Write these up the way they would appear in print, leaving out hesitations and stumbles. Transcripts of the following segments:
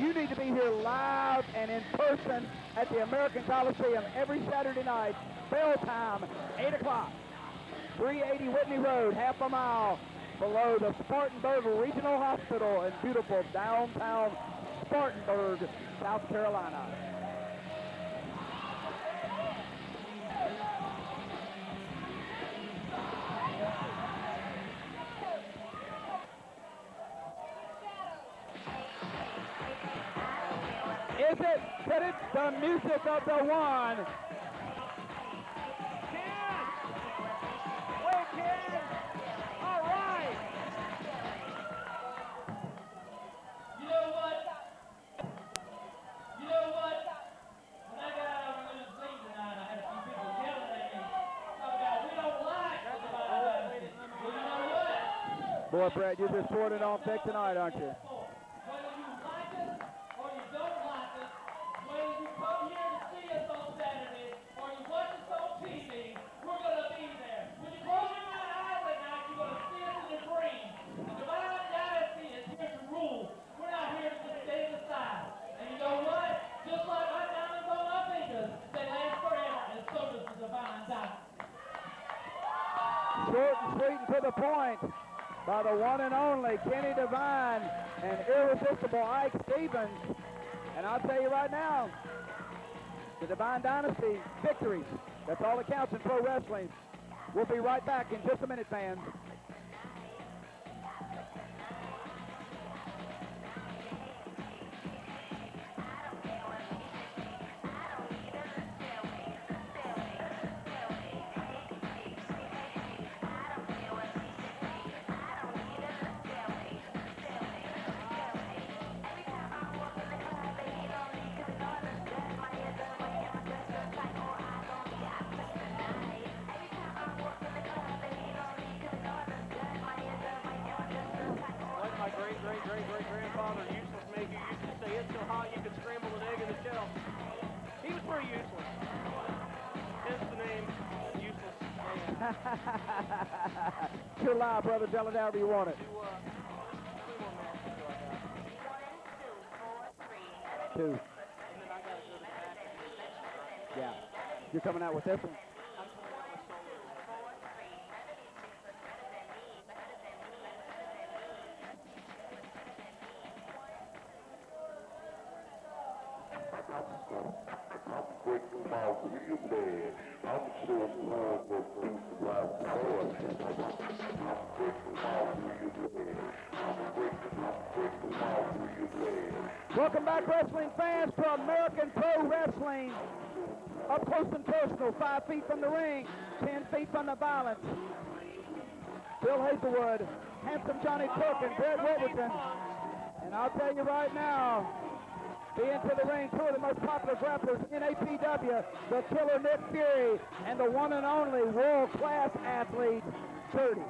You need to be here live and in person at the American Coliseum every Saturday night. Bell time, 8 o'clock. 380 Whitney Road, half a mile below the Spartanburg Regional Hospital in beautiful downtown Spartanburg, South Carolina. Is it? But it's the music of the one. Ken! Wait, Ken! All right! You know what? When I got out of the scene tonight, I had a few people yelling at me about we don't like the Divine Dynasty. Well, you know what? Boy, Brad, you're just pouring it on thick tonight, aren't you? Whether you like us or you don't like us, whether you come here to see us on Saturday or you watch us on TV, we're going to be there. When you close your eyes at night, you're going to see us in a dream. The Divine Dynasty is here to rule. We're not here to just stay aside. And you know what? Just like my diamonds on my fingers, they last forever, and so does the Divine Dynasty. Short and sweet and to the point by the one and only Kenny Devine and irresistible Ike Stevens. And I'll tell you right now, the Divine Dynasty victories, that's all that counts in pro wrestling. We'll be right back in just a minute, fans. Great-great-great-great-grandfather Useless Maker used to say it's so hot you could scramble an egg in a shell. He was pretty useless. Hence the name, Useless. You're live, brother. Tell it however you want it. How many more minutes do I got? 2. And then I got to go to the back and do the next one, right? Yeah. You're coming out with this one? I'm coming out with solo. Welcome back, wrestling fans, to American Pro Wrestling. Up close and personal, 5 feet from the ring, 10 feet from the violence. Bill Hazelwood, Handsome Johnny Cook, and Brett Wilberton. And I'll tell you right now, the into the ring, 2 of the most popular grapplers in APW, the killer Nick Fury, and the one and only world-class athlete, Dirty.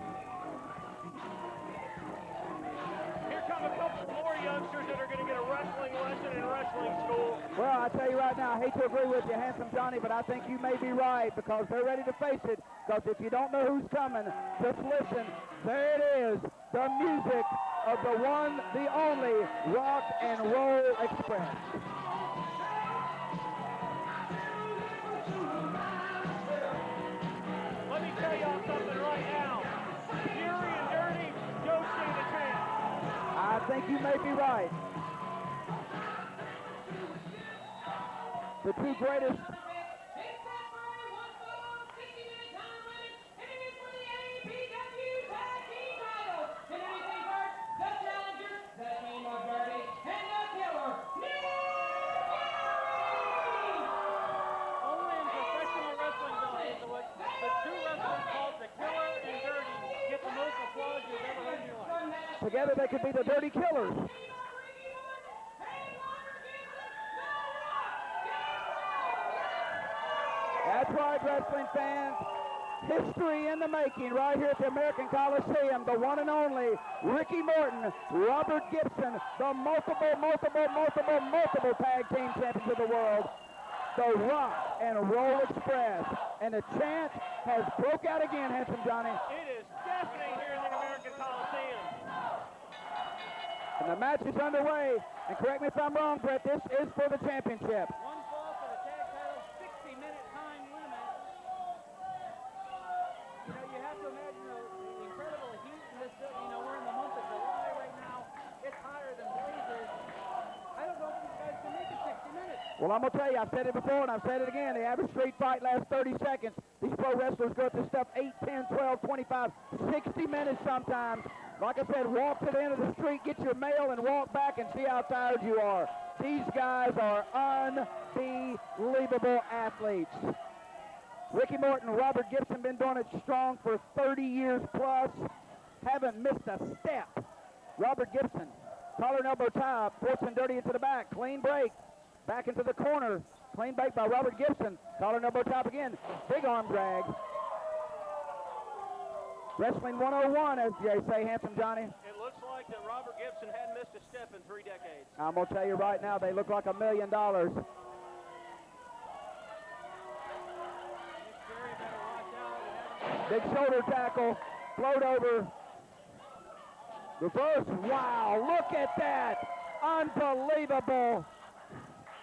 Here come a couple more youngsters that are going to get a wrestling lesson in wrestling school. Well, I tell you right now, I hate to agree with you, Handsome Johnny, but I think you may be right because they're ready to face it. Because if you don't know who's coming, just listen. There it is, the music of the one, the only Rock and Roll Express. Let me tell y'all something right now. Fury and Dirty don't stand a chance. I think you may be right. The 2 greatest. Together they could be the Dirty Killers. That's right, wrestling fans. History in the making right here at the American Coliseum. The one and only Ricky Morton, Robert Gibson, the multiple tag team champions of the world. The Rock and Roll Express. And the chant has broke out again, Handsome Johnny. It is deafening here in the American Coliseum. And the match is underway. And correct me if I'm wrong, Brett, this is for the championship. One fall for the tag title, 60-minute time limit. You know, you have to imagine the incredible heat in this, we're in the month of July right now. It's hotter than blazes. I don't know if these guys can make it 60 minutes. Well, I'm going to tell you, I've said it before and I've said it again. The average street fight lasts 30 seconds. These pro wrestlers go at this stuff 8, 10, 12, 25, 60 minutes sometimes. Like I said, walk to the end of the street, get your mail, and walk back and see how tired you are. These guys are unbelievable athletes. Ricky Morton, Robert Gibson been doing it strong for 30 years plus. Haven't missed a step. Robert Gibson, collar and elbow tie, forcing Dirty into the back. Clean break. Back into the corner. Clean break by Robert Gibson. Collar and elbow top again. Big arm drag. Wrestling 101, as they say, Handsome Johnny. It looks like that Robert Gibson hadn't missed a step in 3 decades. I'm going to tell you right now, they look like $1 million. Nick Fury better watch out. Big shoulder tackle. Float over. Reverse. Wow, look at that. Unbelievable.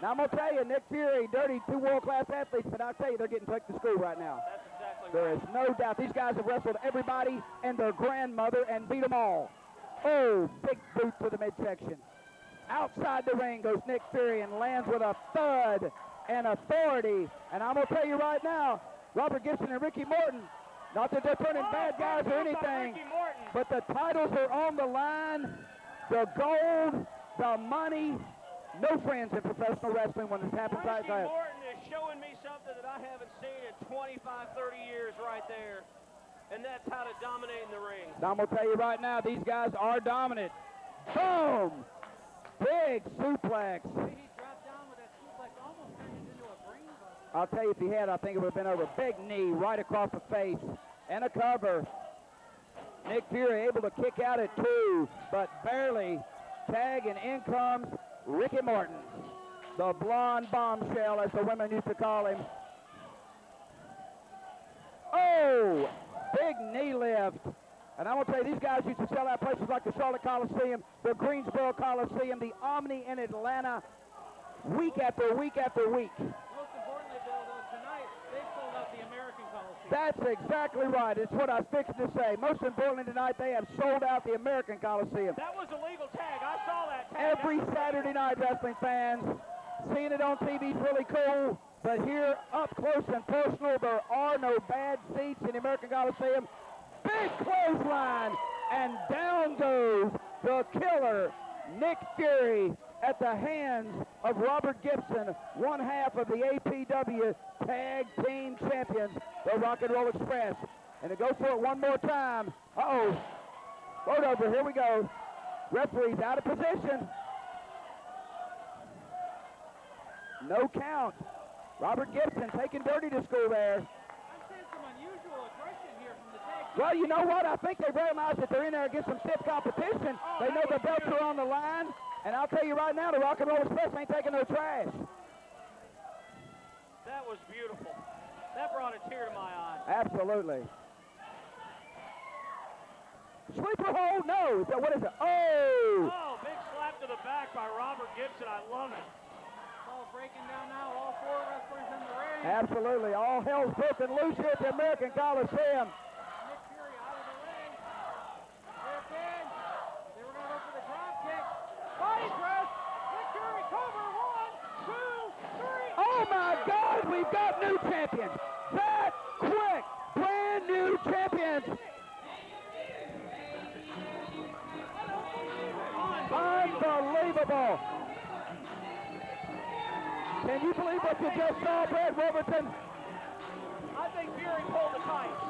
Now, I'm going to tell you, Nick Fury, Dirty, 2 world-class athletes, but I'll tell you, they're getting taken to school right now. That's exactly There right. is no doubt. These guys have wrestled everybody and their grandmother and beat them all. Oh, big boot to the midsection. Outside the ring goes Nick Fury and lands with a thud and authority. And I'm going to tell you right now, Robert Gibson and Ricky Morton, not that they're turning bad guys or anything, Ricky Morton. but the titles are on the line. The gold, the money. No friends in professional wrestling when this happens like Ricky that. Morton is showing me something that I haven't seen in 25, 30 years right there. And that's how to dominate in the ring. Now, I'm going to tell you right now, these guys are dominant. Boom! Big suplex. He dropped down with that suplex, almost turned it into a brain buster. I'll tell you, if he had, I think it would have been over. Big knee right across the face. And a cover. Nick Fury able to kick out at 2, but barely. Tag, and in comes Ricky Morton. The blonde bombshell, as the women used to call him. Oh! Big knee lift. And I want to tell you, these guys used to sell out places like the Charlotte Coliseum, the Greensboro Coliseum, the Omni in Atlanta, week after week after week. Most importantly, Bill, though, tonight, they've sold out the American Coliseum. That's exactly right. It's what I was fixing to say. Most importantly tonight, they have sold out the American Coliseum. That was a legal tag. I saw that tag. Every Saturday night, wrestling fans, seeing it on TV is really cool, but here, up close and personal, there are no bad seats in the American Coliseum. Big clothesline, and down goes the killer, Nick Fury, at the hands of Robert Gibson, one half of the APW Tag Team Champions, the Rock and Roll Express. And to go for it one more time. Uh-oh. Float over, here we go. Referee's out of position. No count. Robert Gibson taking Dirty to school there. I'm seeing some unusual aggression here from the tag team. Well, you know what? I think they realize that they're in there against some stiff competition. They know the belts are on the line. And I'll tell you right now, the Rock and Roll Express ain't taking no trash. That was beautiful. That brought a tear to my eye. Absolutely. Sleeper hold? No. What is it? Oh! Oh, big slap to the back by Robert Gibson. I love it. It's all breaking down now. All 4 wrestlers in the ring. Absolutely. All hell's broken loose here at the American Coliseum. Nick Fury out of the ring. Ripped in. They were going to go for the drop kick. Body press. Nick Fury cover. 1, 2, 3. Oh my God, we've got new champions. That quick, brand new champions. Unbelievable. Can you believe what you just saw, Brad Robertson? I think Fury pulled the tights.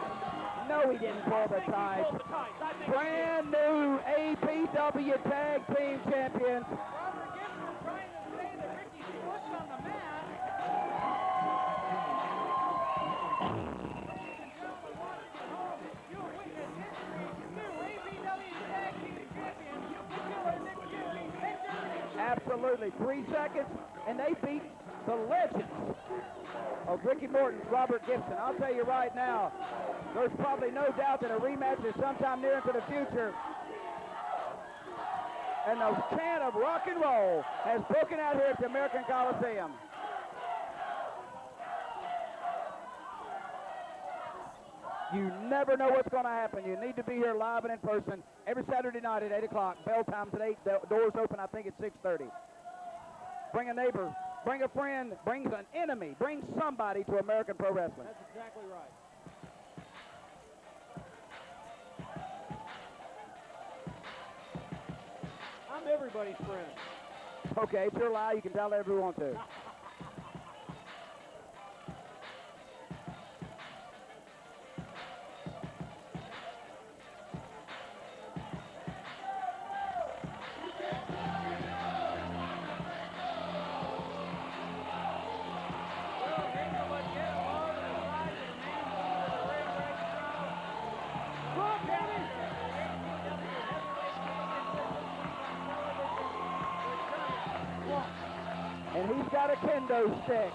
No, he didn't pull the I think he tie. pulled the tights. I think he did. Brand new APW Tag Team Champions. Robert Gibson trying to say that Ricky's pushed on the mat. Ladies and gentlemen, watching at home, you have witnessed history. New APW Tag Team Champions, the killer Nick Fury and Dirty. Absolutely. 3 seconds, and they beat the legends of Ricky Morton, Robert Gibson. I'll tell you right now, there's probably no doubt that a rematch is sometime near into the future. And the chant of rock and roll has broken out here at the American Coliseum. You never know what's going to happen. You need to be here live and in person every Saturday night at 8 o'clock. Bell time's at 8. The doors open, I think, at 6:30. Bring a neighbor, bring a friend, bring an enemy, bring somebody to American Pro Wrestling. That's exactly right. I'm everybody's friend. Okay, it's your lie. You can tell everyone you want to. And he's got a kendo stick.